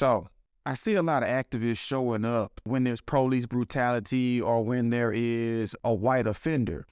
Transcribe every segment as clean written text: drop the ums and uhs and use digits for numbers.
So I see a lot of activists showing up when there's police brutality or when there is a white offender.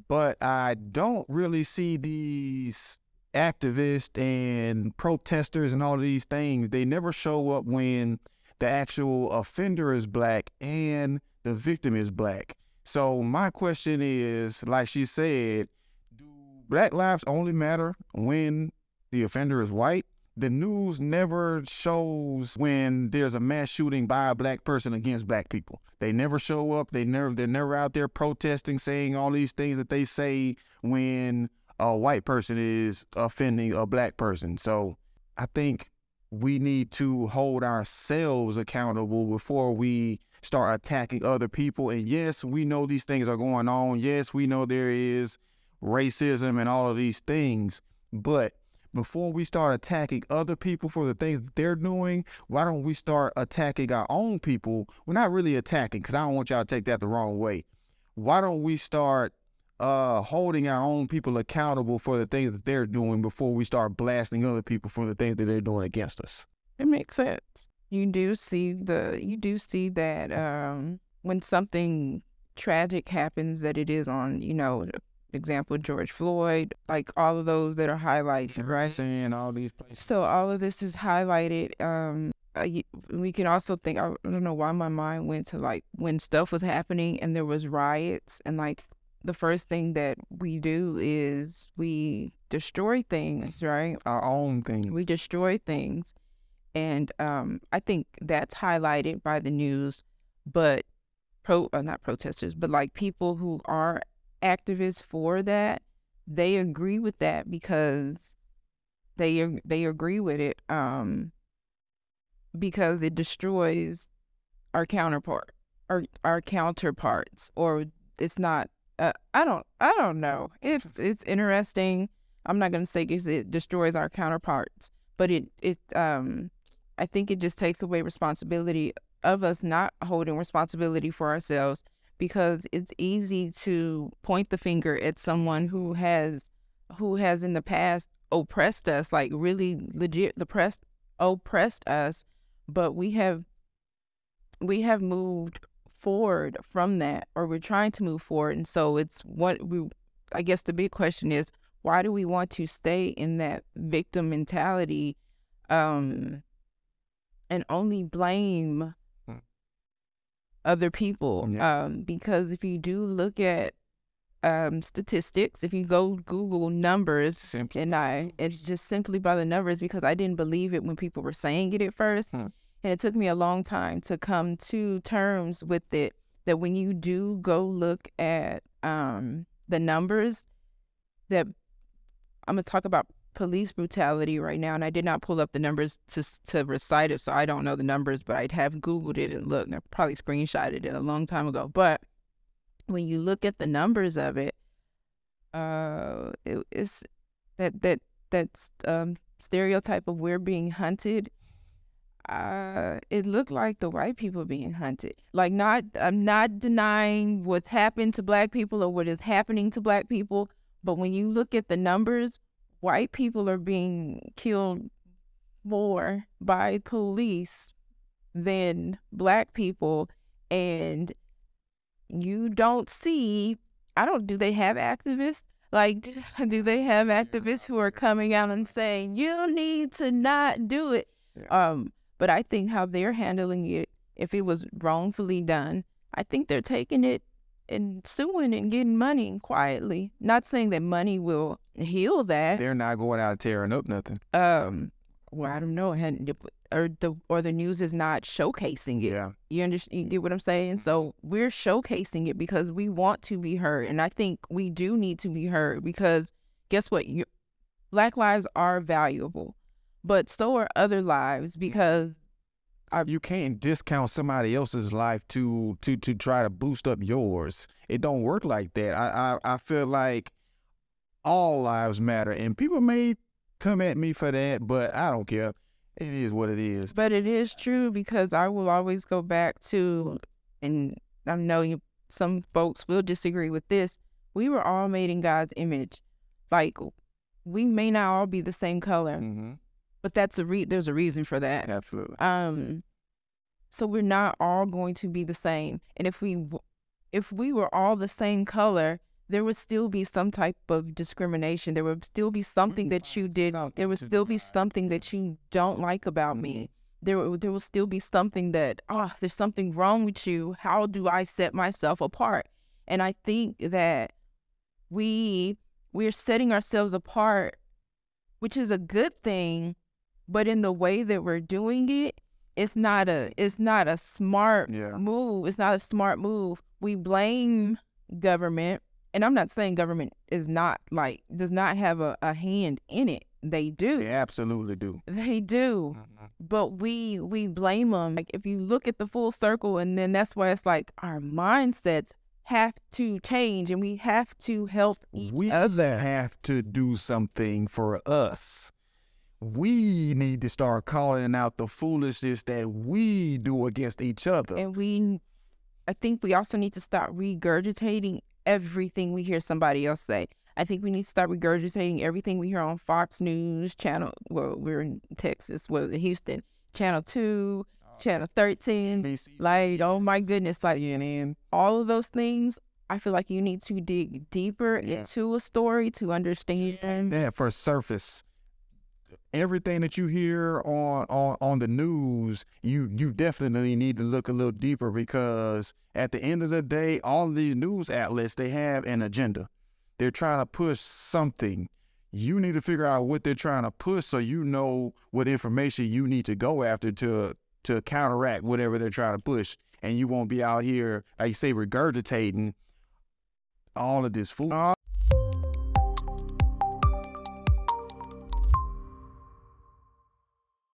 But I don't really see these activists and protesters and all of these things. They never show up when the actual offender is black and the victim is black. So my question is, like she said, do black lives only matter when the offender is white? The news never shows when there's a mass shooting by a black person against black people. They never show up. They're never out there protesting, saying all these things that they say when a white person is offending a black person. So I think we need to hold ourselves accountable before we start attacking other people. And yes, we know these things are going on. Yes, we know there is racism and all of these things, but before we start attacking other people for the things that they're doing, why don't we start attacking our own people? We're not really attacking, because I don't want y'all to take that the wrong way. Why don't we start holding our own people accountable for the things that they're doing before we start blasting other people for the things that they're doing against us? It makes sense. You do see that when something tragic happens, that it is on, example, George Floyd, like all of those that are highlighted, right? Saying all these places. So all of this is highlighted. We can also think, I don't know why my mind went to like when stuff was happening and there was riots, and like the first thing that we do is we destroy things, right? Our own things. We destroy things. And I think that's highlighted by the news, but not protesters, but like people who are activists for that, they agree with that because they agree with it because it destroys our counterparts, or it's not. I don't know. It's interesting. I'm not gonna say it destroys our counterparts, but I think it just takes away responsibility of us not holding responsibility for ourselves, because it's easy to point the finger at someone who has in the past oppressed us, like really legit oppressed us, but we have moved forward from that, or we're trying to move forward. And so I guess the big question is, why do we want to stay in that victim mentality and only blame other people? Yeah. Because if you do look at statistics, if you go Google numbers, it's just simply by the numbers, because I didn't believe it when people were saying it at first. And it took me a long time to come to terms with it, that when you do go look at the numbers, that I'm going to talk about police brutality right now, and I did not pull up the numbers to recite it, so I don't know the numbers, but I'd have Googled it and looked, and I probably screenshotted it a long time ago. But when you look at the numbers of it, it's that stereotype of we're being hunted. It looked like the white people being hunted. Like, I'm not denying what's happened to black people or what is happening to black people, but when you look at the numbers, white people are being killed more by police than black people. And you don't see, do they have activists? Like, do they have activists who are coming out and saying, you need to not do it? Yeah. But I think how they're handling it, if it was wrongfully done, I think they're taking it and suing and getting money quietly. Not saying that money will heal that. They're not going out tearing up nothing. Well, I don't know. Or the news is not showcasing it. Yeah. You understand? You get what I'm saying? So we're showcasing it because we want to be heard. And I think we do need to be heard, because guess what? Black lives are valuable, but so are other lives, because you can't discount somebody else's life to try to boost up yours. It don't work like that. I feel like all lives matter, and people may come at me for that, but I don't care. It is what it is. But it is true, because I will always go back to, and I know some folks will disagree with this, we were all made in God's image. Like, we may not all be the same color, but there's a reason for that. Absolutely. So we're not all going to be the same. And if we were all the same color, there would still be some type of discrimination. There would still be something that you did. There would still be something that you don't like about me. There will still be something that, there's something wrong with you. How do I set myself apart? And I think that we're setting ourselves apart, which is a good thing, but in the way that we're doing it, it's not a smart move. It's not a smart move. We blame government, and I'm not saying government does not have a hand in it. They do. They absolutely do. They do. But we blame them. Like, if you look at the full circle, and then that's why it's like our mindsets have to change, and we have to help each other. We have to do something for us. We need to start calling out the foolishness that we do against each other. And I think we also need to stop regurgitating everything we hear somebody else say. I think we need to start regurgitating everything we hear on Fox News channel. Well, we're in Texas, Houston, Channel 2, Channel 13. BCC, like, oh my goodness, like CNN. All of those things. I feel like you need to dig deeper into a story to understand. Yeah, for surface. Everything that you hear on the news, you definitely need to look a little deeper, because at the end of the day, all of these news outlets, they have an agenda. They're trying to push something. You need to figure out what they're trying to push, so you know what information you need to go after to counteract whatever they're trying to push. And you won't be out here, like you say, regurgitating all of this food.